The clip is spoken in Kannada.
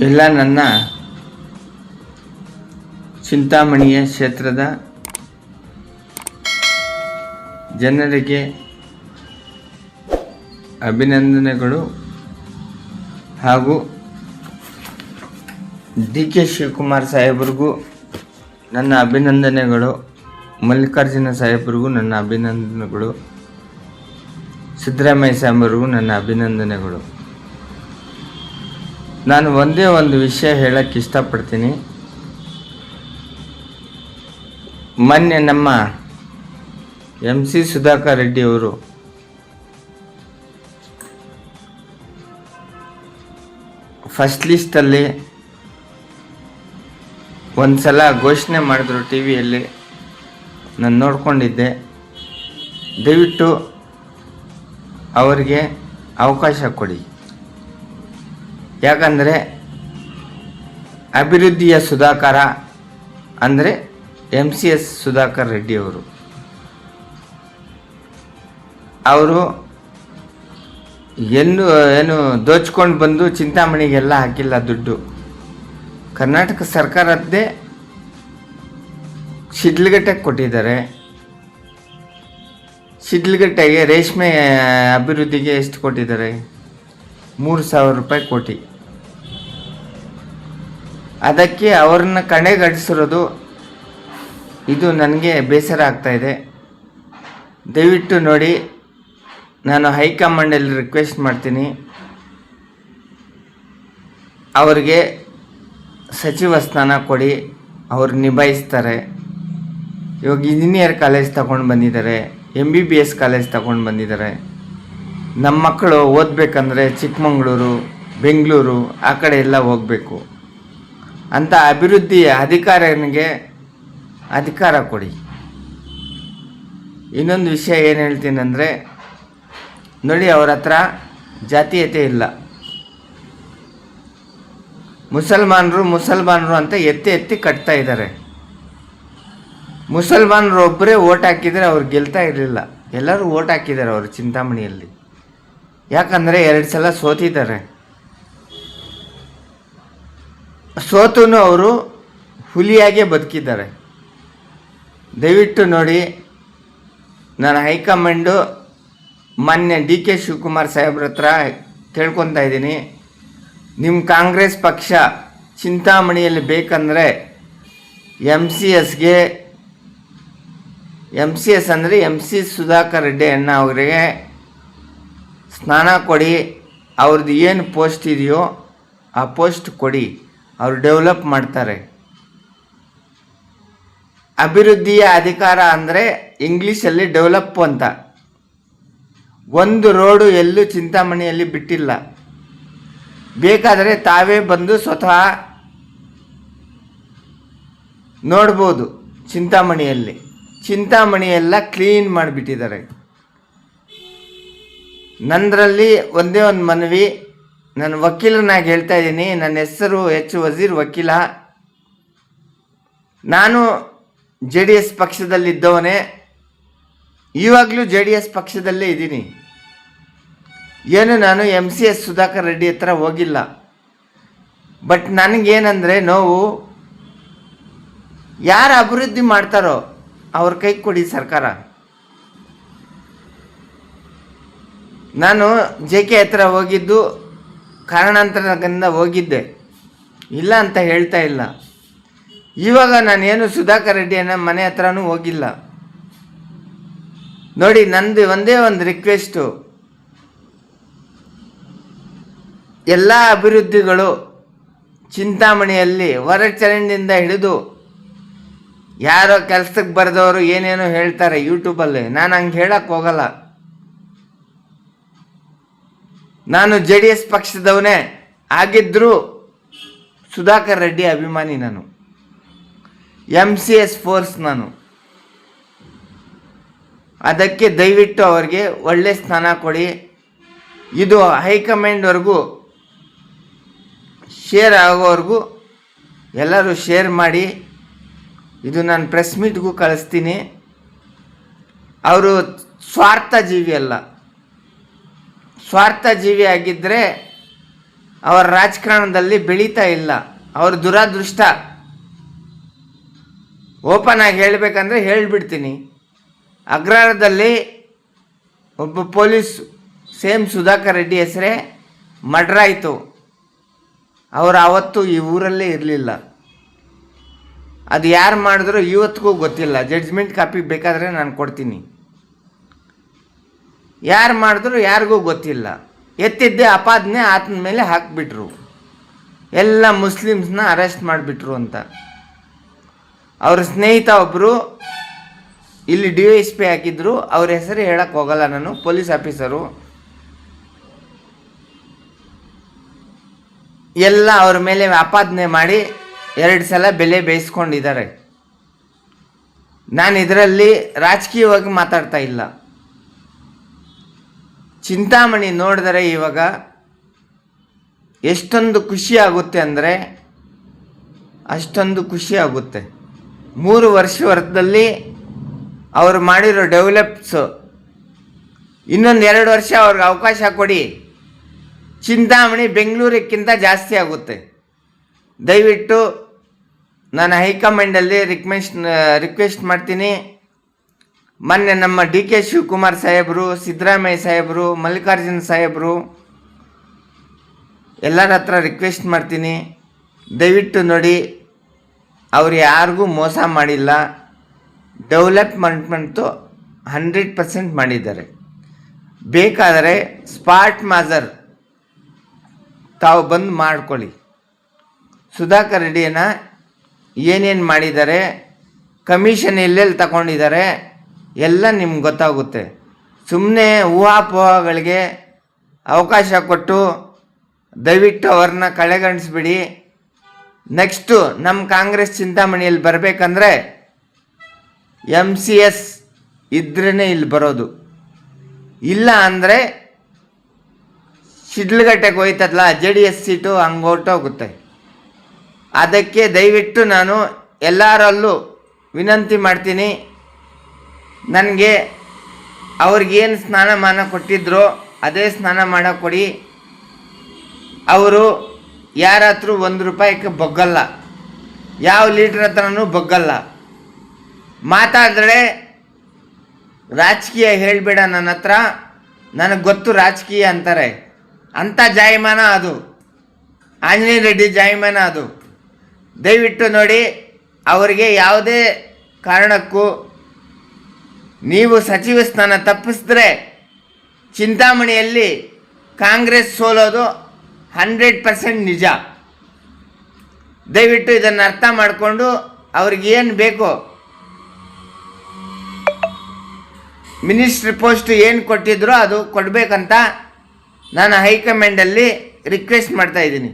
ಎಲ್ಲ ನನ್ನ ಚಿಂತಾಮಣಿಯ ಕ್ಷೇತ್ರದ ಜನರಿಗೆ ಅಭಿನಂದನೆಗಳು ಹಾಗೂ ಡಿ ಕೆ ಶಿವಕುಮಾರ್ ಸಾಹೇಬ್ರಿಗೂ ನನ್ನ ಅಭಿನಂದನೆಗಳು, ಮಲ್ಲಿಕಾರ್ಜುನ ಸಾಹೇಬ್ರಿಗೂ ನನ್ನ ಅಭಿನಂದನೆಗಳು, ಸಿದ್ದರಾಮಯ್ಯ ಸಾಹೇಬ್ರಿಗೂ ನನ್ನ ಅಭಿನಂದನೆಗಳು. ನಾನು ಒಂದೇ ಒಂದು ವಿಷಯ ಹೇಳಕ್ಕೆ ಇಷ್ಟಪಡ್ತೀನಿ. ಮೊನ್ನೆ ನಮ್ಮ MC ಸುಧಾಕರ್ ರೆಡ್ಡಿ ಅವರು ಫಸ್ಟ್ ಲಿಸ್ಟಲ್ಲಿ ಒಂದು ಸಲ ಘೋಷಣೆ ಮಾಡಿದ್ರು ಟಿ ವಿಯಲ್ಲಿ. ನಾನು ನೋಡ್ಕೊಂಡಿದ್ದೆ. ದಯವಿಟ್ಟು ಅವರಿಗೆ ಅವಕಾಶ ಕೊಡಿ. ಯಾಕಂದರೆ ಅಭಿವೃದ್ಧಿಯ ಸುಧಾಕರ ಅಂದರೆ MCS ಸುಧಾಕರ್ ರೆಡ್ಡಿ ಅವರು ಏನು ದೋಚ್ಕೊಂಡು ಬಂದು ಚಿಂತಾಮಣಿಗೆಲ್ಲ ಹಾಕಿಲ್ಲ ದುಡ್ಡು. ಕರ್ನಾಟಕ ಸರ್ಕಾರದ್ದೇ ಶಿಡ್ಲಘಟ್ಟಕ್ಕೆ ಕೊಟ್ಟಿದ್ದಾರೆ. ಶಿಡ್ಲಘಟ್ಟೆಗೆ ರೇಷ್ಮೆ ಅಭಿವೃದ್ಧಿಗೆ ಎಷ್ಟು ಕೊಟ್ಟಿದ್ದಾರೆ? 3,000 ರೂಪಾಯಿ ಕೋಟಿ. ಅದಕ್ಕೆ ಅವ್ರನ್ನ ಕಡೆಗಣಿಸಿರೋದು ಇದು ನನಗೆ ಬೇಸರ ಆಗ್ತಾಯಿದೆ. ದಯವಿಟ್ಟು ನೋಡಿ, ನಾನು ಹೈಕಮಾಂಡಲ್ಲಿ ರಿಕ್ವೆಸ್ಟ್ ಮಾಡ್ತೀನಿ, ಅವರಿಗೆ ಸಚಿವ ಸ್ಥಾನ ಕೊಡಿ. ಅವರು ನಿಭಾಯಿಸ್ತಾರೆ. ಇವಾಗ ಇಂಜಿನಿಯರ್ ಕಾಲೇಜ್ ತಗೊಂಡು ಬಂದಿದ್ದಾರೆ, MBBS ಕಾಲೇಜ್ ತಗೊಂಡು ಬಂದಿದ್ದಾರೆ. ನಮ್ಮ ಮಕ್ಕಳು ಓದಬೇಕಂದ್ರೆ ಚಿಕ್ಕಮಗಳೂರು, ಬೆಂಗಳೂರು ಆ ಕಡೆ ಎಲ್ಲ ಹೋಗಬೇಕು ಅಂತ ಅಭಿವೃದ್ಧಿ ಅಧಿಕಾರಿನಿಗೆ ಅಧಿಕಾರ ಕೊಡಿ. ಇನ್ನೊಂದು ವಿಷಯ ಏನು ಹೇಳ್ತೀನಿ ಅಂದರೆ, ನೋಡಿ, ಅವ್ರ ಹತ್ರ ಜಾತೀಯತೆ ಇಲ್ಲ. ಮುಸಲ್ಮಾನರು ಅಂತ ಎತ್ತಿ ಕಟ್ತಾ ಇದ್ದಾರೆ. ಮುಸಲ್ಮಾನರು ಒಬ್ಬರೇ ಓಟ್ ಹಾಕಿದರೆ ಅವ್ರು ಗೆಲ್ತಾ ಇರಲಿಲ್ಲ. ಎಲ್ಲರೂ ಓಟ್ ಹಾಕಿದ್ದಾರೆ ಅವರು ಚಿಂತಾಮಣಿಯಲ್ಲಿ. ಯಾಕಂದರೆ 2 ಸಲ ಸೋತಿದ್ದಾರೆ. ಸೋತೂ ಅವರು ಹುಲಿಯಾಗೇ ಬದುಕಿದ್ದಾರೆ. ದಯವಿಟ್ಟು ನೋಡಿ, ನಾನು ಹೈಕಮಾಂಡು ಮಾನ್ಯ ಡಿ ಕೆ ಶಿವಕುಮಾರ್ ಸಾಹೇಬ್ರ ಹತ್ರ ಕೇಳ್ಕೊತಾ ಇದ್ದೀನಿ, ನಿಮ್ಮ ಕಾಂಗ್ರೆಸ್ ಪಕ್ಷ ಚಿಂತಾಮಣಿಯಲ್ಲಿ ಬೇಕಂದರೆ MCS ಅಂದರೆ MC ಸುಧಾಕರ್ ರೆಡ್ಡಿ ಅಣ್ಣ ಅವರಿಗೆ ಸ್ನಾನ ಕೊಡಿ. ಅವ್ರದ್ದು ಏನು ಪೋಸ್ಟ್ ಇದೆಯೋ ಆ ಪೋಸ್ಟ್ ಕೊಡಿ. ಅವರು ಡೆವಲಪ್ ಮಾಡ್ತಾರೆ. ಅಭಿವೃದ್ಧಿಯ ಅಧಿಕಾರ ಅಂದರೆ ಇಂಗ್ಲೀಷಲ್ಲಿ ಡೆವಲಪ್ ಅಂತ. ಒಂದು ರೋಡು ಎಲ್ಲೂ ಚಿಂತಾಮಣಿಯಲ್ಲಿ ಬಿಟ್ಟಿಲ್ಲ. ಬೇಕಾದರೆ ತಾವೇ ಬಂದು ಸ್ವತಃ ನೋಡ್ಬೋದು. ಚಿಂತಾಮಣಿಯೆಲ್ಲ ಕ್ಲೀನ್ ಮಾಡಿಬಿಟ್ಟಿದ್ದಾರೆ. ನಂದರಲ್ಲಿ ಒಂದೇ ಒಂದು ಮನವಿ, ನನ್ನ ವಕೀಲನಾಗಿ ಹೇಳ್ತಾ ಇದ್ದೀನಿ. ನನ್ನ ಹೆಸರು H ವಜೀರ್ ವಕೀಲ. ನಾನು JDS ಪಕ್ಷದಲ್ಲಿದ್ದವನೇ, ಇವಾಗಲೂ JDS ಪಕ್ಷದಲ್ಲೇ ಇದ್ದೀನಿ. ಏನು ನಾನು MCS ಸುಧಾಕರ್ ರೆಡ್ಡಿ ಹತ್ರ ಹೋಗಿಲ್ಲ. ಬಟ್ ನನಗೇನೆಂದರೆ ನೋವು, ಯಾರು ಅಭಿವೃದ್ಧಿ ಮಾಡ್ತಾರೋ ಅವ್ರ ಕೈ ಕೊಡಿ ಸರ್ಕಾರ. ನಾನು JK ಹತ್ರ ಹೋಗಿದ್ದು ಕಾರಣಾಂತರದಿಂದ ಹೋಗಿದ್ದೆ, ಇಲ್ಲ ಅಂತ ಹೇಳ್ತಾ ಇಲ್ಲ. ಇವಾಗ ನಾನೇನು ಸುಧಾಕರ್ ರೆಡ್ಡಿಯನ್ನ ಮನೆ ಹತ್ರನೂ ಹೋಗಿಲ್ಲ. ನೋಡಿ, ನಂದು ಒಂದೇ ಒಂದು ರಿಕ್ವೆಸ್ಟು, ಎಲ್ಲ ಅಭಿವೃದ್ಧಿಗಳು ಚಿಂತಾಮಣಿಯಲ್ಲಿ ಹೊರಚರಂಡಿಯಿಂದ ಹಿಡಿದು ಯಾರೋ ಕೆಲಸಕ್ಕೆ ಬರೆದವರು ಏನೇನೋ ಹೇಳ್ತಾರೆ ಯೂಟ್ಯೂಬಲ್ಲಿ. ನಾನು ಹಂಗೆ ಹೇಳಕ್ಕೆ ಹೋಗಲ್ಲ. ನಾನು JDS ಪಕ್ಷದವನೇ ಆಗಿದ್ದರೂ ಸುಧಾಕರ್ ರೆಡ್ಡಿ ಅಭಿಮಾನಿ. ನಾನು MCS ಫೋರ್ಸ್ ನಾನು. ಅದಕ್ಕೆ ದಯವಿಟ್ಟು ಅವರಿಗೆ ಒಳ್ಳೆ ಸ್ಥಾನ ಕೊಡಿ. ಇದು ಹೈಕಮಾಂಡ್ವರೆಗೂ ಶೇರ್ ಆಗೋವರೆಗೂ ಎಲ್ಲರೂ ಶೇರ್ ಮಾಡಿ. ಇದು ನಾನು ಪ್ರೆಸ್ ಮೀಟ್ಗೂ ಕಳಿಸ್ತೀನಿ. ಅವರು ಸ್ವಾರ್ಥ ಜೀವಿ ಅಲ್ಲ. ಸ್ವಾರ್ಥ ಜೀವಿ ಆಗಿದ್ದರೆ ಅವರ ರಾಜಕಾರಣದಲ್ಲಿ ಬೆಳೀತಾ ಇಲ್ಲ. ಅವ್ರ ದುರಾದೃಷ್ಟ. ಓಪನ್ ಆಗಿ ಹೇಳಬೇಕಂದ್ರೆ ಹೇಳಿಬಿಡ್ತೀನಿ. ಅಗ್ರಹಾರದಲ್ಲಿ ಒಬ್ಬ ಪೊಲೀಸ್ ಸೇಮ್ ಸುಧಾಕರ್ ರೆಡ್ಡಿ ಹೆಸರೇ ಮರ್ಡರ್ ಆಯಿತು. ಅವರು ಆವತ್ತು ಈ ಊರಲ್ಲೇ ಇರಲಿಲ್ಲ. ಅದು ಯಾರು ಮಾಡಿದ್ರು ಇವತ್ತಿಗೂ ಗೊತ್ತಿಲ್ಲ. ಜಡ್ಜ್ಮೆಂಟ್ ಕಾಪಿ ಬೇಕಾದರೆ ನಾನು ಕೊಡ್ತೀನಿ. ಯಾರು ಮಾಡಿದ್ರು ಯಾರಿಗೂ ಗೊತ್ತಿಲ್ಲ. ಎತ್ತಿದ್ದೆ ಆಪಾದನೆ ಆತನ ಮೇಲೆ ಹಾಕಿಬಿಟ್ರು. ಎಲ್ಲ ಮುಸ್ಲಿಮ್ಸ್ನ ಅರೆಸ್ಟ್ ಮಾಡಿಬಿಟ್ರು ಅಂತ. ಅವ್ರ ಸ್ನೇಹಿತ ಒಬ್ಬರು ಇಲ್ಲಿ DSP ಹಾಕಿದ್ರು. ಅವ್ರ ಹೆಸರು ಹೇಳಕ್ಕೆ ಹೋಗಲ್ಲ ನಾನು. ಪೊಲೀಸ್ ಆಫೀಸರು ಎಲ್ಲ ಅವ್ರ ಮೇಲೆ ಆಪಾದನೆ ಮಾಡಿ 2 ಸಲ ಬೆಲೆ ಬೇಯಿಸ್ಕೊಂಡಿದ್ದಾರೆ. ನಾನು ಇದರಲ್ಲಿ ರಾಜಕೀಯವಾಗಿ ಮಾತಾಡ್ತಾ ಇಲ್ಲ. ಚಿಂತಾಮಣಿ ನೋಡಿದರೆ ಇವಾಗ ಎಷ್ಟೊಂದು ಖುಷಿ ಆಗುತ್ತೆ ಅಂದರೆ ಅಷ್ಟೊಂದು ಖುಷಿ ಆಗುತ್ತೆ. 3 ವರ್ಷದಲ್ಲಿ ಅವರು ಮಾಡಿರೋ ಡೆವಲಪ್ಸು ಇನ್ನೊಂದು 2 ವರ್ಷ ಅವ್ರಿಗೆ ಅವಕಾಶ ಕೊಡಿ. ಚಿಂತಾಮಣಿ ಬೆಂಗಳೂರಿಗಿಂತ ಜಾಸ್ತಿ ಆಗುತ್ತೆ. ದಯವಿಟ್ಟು ನಾನು ಹೈಕಮಾಂಡಲ್ಲಿ ರಿಕ್ವೆಸ್ಟ್ ಮಾಡ್ತೀನಿ. ಮೊನ್ನೆ ನಮ್ಮ DK ಶಿವಕುಮಾರ್ ಸಾಹೇಬರು, ಸಿದ್ದರಾಮಯ್ಯ ಸಾಹೇಬರು, ಮಲ್ಲಿಕಾರ್ಜುನ ಸಾಹೇಬರು ಎಲ್ಲರ ಹತ್ರ ರಿಕ್ವೆಸ್ಟ್ ಮಾಡ್ತೀನಿ. ದಯವಿಟ್ಟು ನೋಡಿ, ಅವ್ರು ಯಾರಿಗೂ ಮೋಸ ಮಾಡಿಲ್ಲ. ಡೆವಲಪ್ಮೆಂಟು 100% ಮಾಡಿದ್ದಾರೆ. ಬೇಕಾದರೆ ಸ್ಪಾಟ್ ಮಾಜರ್ ತಾವು ಬಂದು ಮಾಡ್ಕೊಳ್ಳಿ. ಸುಧಾಕರ್ ರೆಡ್ಡಿನ ಏನೇನು ಮಾಡಿದ್ದಾರೆ, ಕಮಿಷನ್ ಎಲ್ಲೆಲ್ಲಿ ತಗೊಂಡಿದ್ದಾರೆ ಎಲ್ಲ ನಿಮ್ಗೆ ಗೊತ್ತಾಗುತ್ತೆ. ಸುಮ್ಮನೆ ಊಹಾಪೋಹಗಳಿಗೆ ಅವಕಾಶ ಕೊಟ್ಟು ದಯವಿಟ್ಟು ಅವ್ರನ್ನ ಕಳೆಗಣಿಸ್ಬಿಡಿ. ನೆಕ್ಸ್ಟು ನಮ್ಮ ಕಾಂಗ್ರೆಸ್ ಚಿಂತಾಮಣಿಯಲ್ಲಿ ಬರಬೇಕಂದ್ರೆ MCS ಇದ್ರೇ ಇಲ್ಲಿ ಬರೋದು. ಇಲ್ಲ ಅಂದರೆ ಶಿಡ್ಲಘಟ್ಟೆಗೆ ಹೋಯ್ತದಲ್ಲ JDS ಸೀಟು, ಹಂಗೆ ಹೊರಟೋಗುತ್ತೆ. ಅದಕ್ಕೆ ದಯವಿಟ್ಟು ನಾನು ಎಲ್ಲರಲ್ಲೂ ವಿನಂತಿ ಮಾಡ್ತೀನಿ, ನನಗೆ ಅವ್ರಿಗೇನು ಸ್ನಾನಮಾನ ಕೊಟ್ಟಿದ್ರೋ ಅದೇ ಸ್ನಾನ ಮಾಡೋಕ್ಕೆ ಕೊಡಿ. ಅವರು ಯಾರ ಹತ್ರ 1 ರೂಪಾಯಿಗೆ ಬೊಗ್ಗಲ್ಲ, ಯಾವ ಲೀಡ್ರ್ ಹತ್ರನೂ ಬೊಗ್ಗಲ್ಲ. ಮಾತಾಡಿದ್ರೆ ರಾಜಕೀಯ ಹೇಳಬೇಡ ನನ್ನ ಹತ್ರ, ನನಗೆ ಗೊತ್ತು ರಾಜಕೀಯ ಅಂತಾರೆ. ಅಂಥ ಜಾಯಮಾನ ಅದು, ಆಂಜನೇಯ ರೆಡ್ಡಿ ಜಾಯಮಾನ ಅದು. ದಯವಿಟ್ಟು ನೋಡಿ, ಅವರಿಗೆ ಯಾವುದೇ ಕಾರಣಕ್ಕೂ ನೀವು ಸಚಿವ ಸ್ಥಾನ ತಪ್ಪಿಸಿದ್ರೆ ಚಿಂತಾಮಣಿಯಲ್ಲಿ ಕಾಂಗ್ರೆಸ್ ಸೋಲೋದು 100% ನಿಜ. ದಯವಿಟ್ಟು ಇದನ್ನು ಅರ್ಥ ಮಾಡಿಕೊಂಡು ಅವ್ರಿಗೇನು ಬೇಕೋ ಮಿನಿಸ್ಟ್ರಿ ಪೋಸ್ಟ್ ಏನು ಕೊಟ್ಟಿದ್ರೋ ಅದು ಕೊಡಬೇಕಂತ ನಾನು ಹೈಕಮಾಂಡಲ್ಲಿ ರಿಕ್ವೆಸ್ಟ್ ಮಾಡ್ತಾಯಿದ್ದೀನಿ.